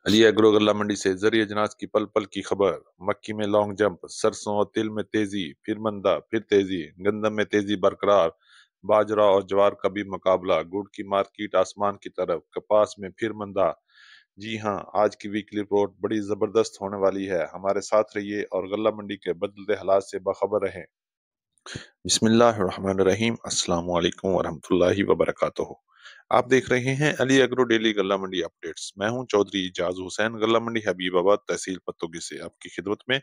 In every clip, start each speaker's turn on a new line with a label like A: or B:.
A: Ali agro गल्ला मंडी से जरिए अजनास की पल पल की खबर। मक्की में लॉन्ग जंप, सरसों और तिल में तेजी, फिर मंदा फिर तेजी, गंदम में तेजी बरकरार। बाजरा और ज्वार का भी मुकाबला, गुड़ की मार्केट आसमान की तरफ, कपास में फिर मंदा। जी हाँ, आज की वीकली रिपोर्ट बड़ी जबरदस्त होने वाली है। हमारे साथ रहिए और गल्ला मंडी के बदलते हालात से बाखबर रहें। बिस्मिल्लाहिर्रहमानिर्रहीम, अस्सलाम वालेकुम वरहमतुल्लाहि वबरकातुहू। आप देख रहे हैं अली एग्रो डेली गल्ला मंडी अपडेट्स। मैं हूं चौधरी इजाज हुसैन, गल्ला मंडी हबीबाबाद, तहसील पत्तोगी से आपकी खिदमत में।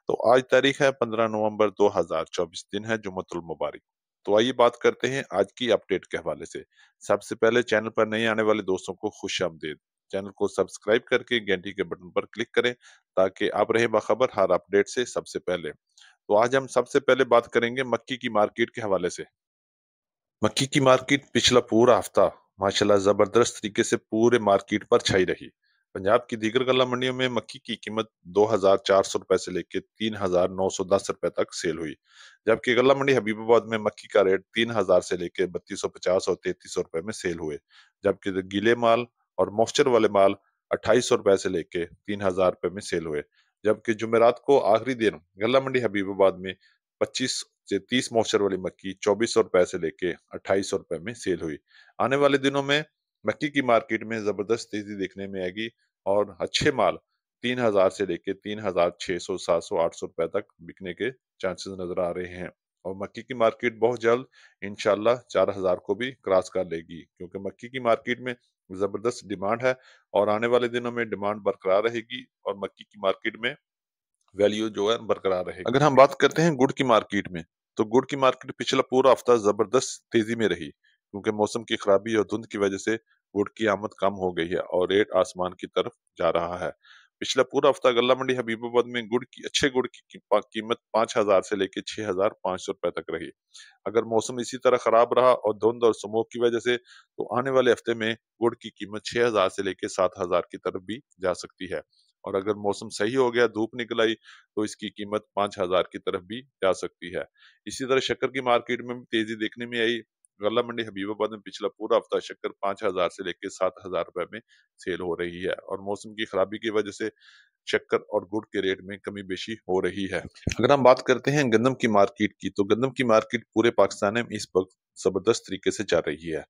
A: तो आज तारीख है 15 नवंबर 2024, दिन है जुमतुल मुबारक। तो आइए बात करते हैं आज की अपडेट के हवाले से। सबसे पहले चैनल पर नए आने वाले दोस्तों को खुश आमदीद। चैनल को सब्सक्राइब करके घंटी के बटन पर क्लिक करें ताकि आप रहे बाखबर हर अपडेट से सबसे पहले। तो आज हम सबसे पहले बात करेंगे मक्की की मार्केट के हवाले से। मक्की की मार्केट पिछला पूरा हफ्ता माशाल्लाह जबरदस्त तरीके से पूरे मार्केट पर छाई रही। पंजाब की दीगर गल्ला मंडियों में मक्की की कीमत 2,400 रुपए से लेकर 3,910 रुपए तक सेल हुई, जबकि गल्ला मंडी हबीबाबाद में मक्की का रेट 3,000 से लेकर 3,250 और 3,300 रुपए में सेल हुए, जबकि गीले माल और मॉइस्चर वाले माल 2,800 रुपए से लेकर 3,000 रुपए में सेल हुए। जबकि जुमेरात को आखिरी दिन गल्ला मंडी हबीबाबाद में 25 से 30 मॉइस्चर वाली मक्की 2,400 रुपए से लेके 2,800 रुपए में सेल हुई। आने वाले दिनों में मक्की की मार्केट में जबरदस्त तेजी देखने में आएगी और अच्छे माल 3,000 से लेके 3,600, 700, 800 रुपए तक बिकने के चांसेस नजर आ रहे हैं। और मक्की की मार्केट बहुत जल्द इंशाल्लाह 4,000 को भी क्रॉस कर लेगी, क्योंकि मक्की की मार्केट में जबरदस्त डिमांड है और आने वाले दिनों में डिमांड बरकरार रहेगी और मक्की की मार्केट में वैल्यू जो है बरकरार रहेगी। अगर हम बात करते हैं गुड़ की मार्केट में, तो गुड़ की मार्केट पिछला पूरा हफ्ता जबरदस्त तेजी में रही, क्योंकि मौसम की खराबी और धुंध की वजह से गुड़ की आमद कम हो गई है और रेट आसमान की तरफ जा रहा है। पिछला पूरा हफ्ता गल्ला मंडी हबीबाबाद में अच्छे गुड़ की कीमत 5,000 से लेकर 6,500 रुपए तक रही। अगर मौसम इसी तरह खराब रहा और धुंध और स्मोक की वजह से, तो आने वाले हफ्ते में गुड़ की कीमत 6,000 से लेकर 7,000 की तरफ भी जा सकती है। और अगर मौसम सही हो गया, धूप निकल आई, तो इसकी कीमत 5,000 की तरफ भी जा सकती है। इसी तरह शक्कर की मार्केट में भी तेजी देखने में आई। गल्ला मंडी हबीबाबाद में पिछला पूरा हफ्ता शक्कर 5,000 से लेकर 7,000 रुपए में सेल हो रही है और मौसम की खराबी की वजह से शक्कर और गुड़ के रेट में कमी बेशी हो रही है। अगर हम बात करते हैं गंदम की मार्केट की, तो गंदम की मार्केट पूरे पाकिस्तान में इस वक्त जबरदस्त तरीके से चल रही है।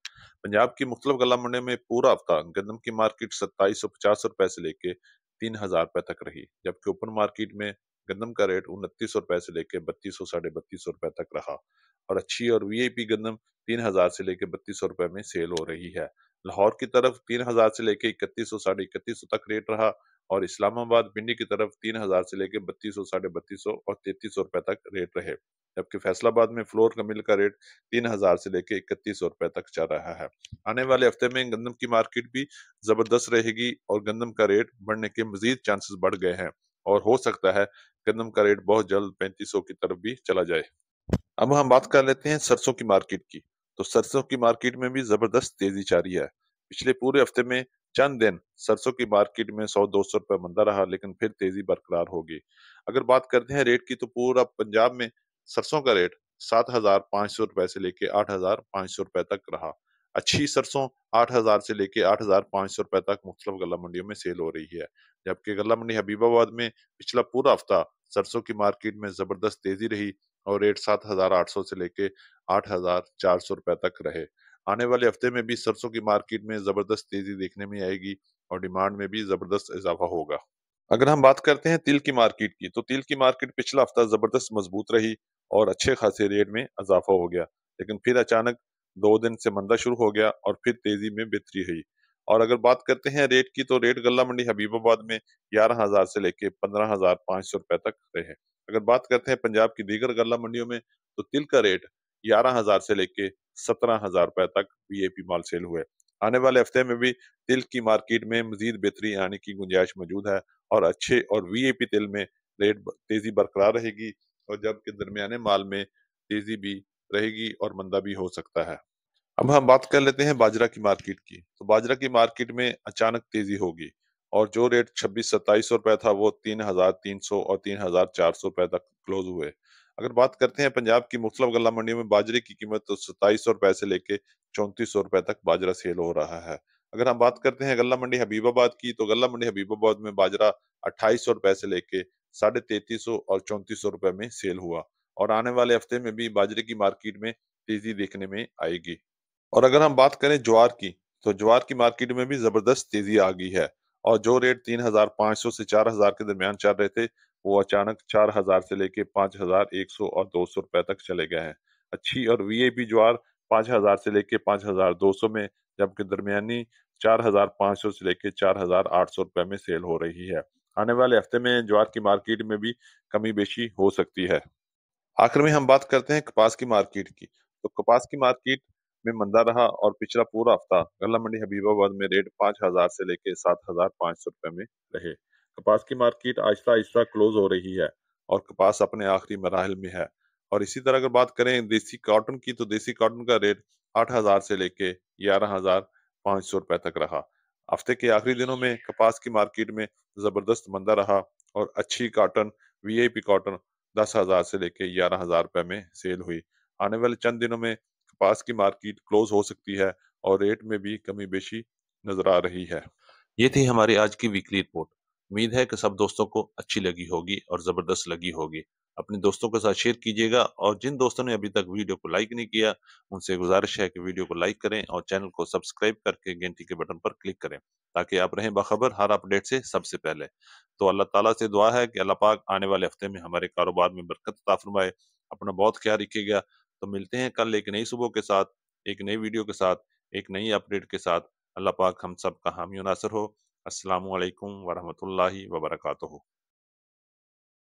A: पंजाब की मुख्तलिफ गल्ला मंडियों में पूरा हफ्ता गंदम की मार्केट 2,750 रुपए से लेके 3,000 रुपए तक रही, जबकि ओपन मार्केट में गंदम का रेट 2,900 रुपए से लेके 3,200, 3,500 रुपए तक रहा। और अच्छी और वीआईपी गंदम 3,000 से लेके 3,200 रुपए में सेल हो रही है। लाहौर की तरफ 3,000 से लेके 3,100, 3,250 तक रेट रहा और इस्लामाबाद पिंडी की तरफ 3,000 से लेके 3,200, 3,250 और 3,300 रुपए तक रेट रहे, जबकि फैसलाबाद में फ्लोर का मिल का रेट 3,000 से लेके 3,100 रुपए तक चल रहा है। आने वाले हफ्ते में गंदम की मार्केट भी जबरदस्त रहेगी और गंदम का रेट बढ़ने के मजीद चांसेस बढ़ गए हैं और हो सकता है गंदम का रेट बहुत जल्द 3,500 की तरफ भी चला जाए। अब हम बात कर लेते हैं सरसों की मार्केट की। तो सरसों की मार्केट में भी जबरदस्त तेजी जारी है। पिछले पूरे हफ्ते में चंद दिन सरसों की मार्केट में 100-200 रुपए मंदा रहा, लेकिन फिर तेजी बरकरार होगी। अगर बात करते हैं रेट की, तो पूरा पंजाब में सरसों का रेट 7,500 रुपए से लेके 8,500 रुपए तक रहा। अच्छी सरसों 8,000 से लेके 8,500 रुपए तक मुख्तलिफ गल्ला मंडियों में सेल हो रही है, जबकि गल्ला मंडी हबीबाबाद में पिछला पूरा हफ्ता सरसों की मार्केट में जबरदस्त तेजी रही और रेट 7,800 से लेके 8,400 रुपए तक रहे। आने वाले हफ्ते में भी सरसों की मार्केट में जबरदस्त तेजी देखने में आएगी और डिमांड में भी जबरदस्त इजाफा होगा। अगर हम बात करते हैं तिल की मार्केट की, तो तिल की मार्केट पिछला हफ्ता जबरदस्त मजबूत रही और अच्छे खासे रेट में इजाफा हो गया, लेकिन फिर अचानक 2 दिन से मंदा शुरू हो गया और फिर तेजी में बेहतरी हुई। और अगर बात करते हैं रेट की, तो रेट गल्ला मंडी हबीबाबाद में 11,000 से लेके 15,500 रुपए तक रहे। अगर बात करते हैं पंजाब की दीगर गल्ला मंडियों में, तो तिल का रेट 11,000 से लेके 17,000 रुपए तक वीआईपी माल सेल हुए। आने वाले हफ्ते में भी तिल की मार्केट में मजीद बेहतरी आने की गुंजाइश मौजूद है और अच्छे और वीआईपी तिल में तेजी बरकरार रहेगी और जबकि दरमियाने माल में तेजी भी रहेगी और मंदा भी हो सकता है। अब हम बात कर लेते हैं बाजरा की मार्केट की। तो बाजरा की मार्केट में अचानक तेजी होगी और जो रेट 26-27 रुपए था, वो 3,300 और 3,400 रुपए तक क्लोज हुए। अगर बात करते हैं पंजाब की मुख्तलिफ गल्ला मंडियों में बाजरे की कीमत, तो 2700 रुपए से लेके 3,400 रुपए तक बाजरा सेल हो रहा है। अगर हम बात करते हैं गल्ला मंडी हबीबाबाद की, तो गल्ला मंडी हबीबाबाद में बाजरा 2800 रुपए से लेके 3350 और 3400 रुपए में सेल हुआ, और आने वाले हफ्ते में भी बाजरे की मार्केट में तेजी देखने में आएगी। और अगर हम बात करें ज्वार की, तो ज्वार की मार्केट में भी जबरदस्त तेजी आ गई है, और जो रेट 3500 से 4000 के दरमियान चल रहे थे, वो अचानक 4000 से लेके 5100 और 200 रुपए तक चले गए हैं। अच्छी और वीआईपी ज्वार 5000 से लेके 5200 में, जबकि दरमियानी 4500 से लेके 4800 रुपए में सेल हो रही है। आने वाले हफ्ते में ज्वार की मार्केट में भी कमी बेशी हो सकती है। आखिर में हम बात करते हैं कपास की मार्केट की। तो कपास की मार्केट में मंदा रहा, और पिछला पूरा हफ्ता गल्ला मंडी हबीबाबाद में रेट 5000 से लेके 7500 रुपए में रहे। कपास की मार्केट आहिस्ता आहिस्ता क्लोज हो रही है, और कपास अपने आखिरी मराहल में है। और इसी तरह अगर बात करें देसी कॉटन की, तो देसी कॉटन का रेट 8000 से लेके 11500 रुपए तक रहा। हफ्ते के आखिरी दिनों में कपास की मार्केट में जबरदस्त मंदा रहा, और अच्छी कॉटन, वीआईपी कॉटन 10,000 से लेके 11,000 रुपए में सेल हुई। आने वाले चंद दिनों में कपास की मार्केट क्लोज हो सकती है, और रेट में भी कमी बेशी नजर आ रही है। ये थी हमारी आज की वीकली रिपोर्ट। उम्मीद है कि सब दोस्तों को अच्छी लगी होगी और जबरदस्त लगी होगी। अपने दोस्तों के साथ शेयर कीजिएगा, और जिन दोस्तों ने अभी तक वीडियो को लाइक नहीं किया, उनसे गुजारिश है कि वीडियो को लाइक करें और चैनल को सब्सक्राइब करके घंटी के बटन पर क्लिक करें, ताकि आप रहें बाखबर हर अपडेट से सबसे पहले। तो अल्लाह ताला से दुआ है कि अल्लाह पाक आने वाले हफ्ते में हमारे कारोबार में बरकत अता फरमाए। अपना बहुत ख्याल रखिएगा। तो मिलते हैं कल एक नई सुबह के साथ, एक नई वीडियो के साथ, एक नई अपडेट के साथ। अल्लाह पाक हम सब का हामी और नासर हो। अस्सलामु अलैकुम वरहमतुल्लाहि वबरकातुहू।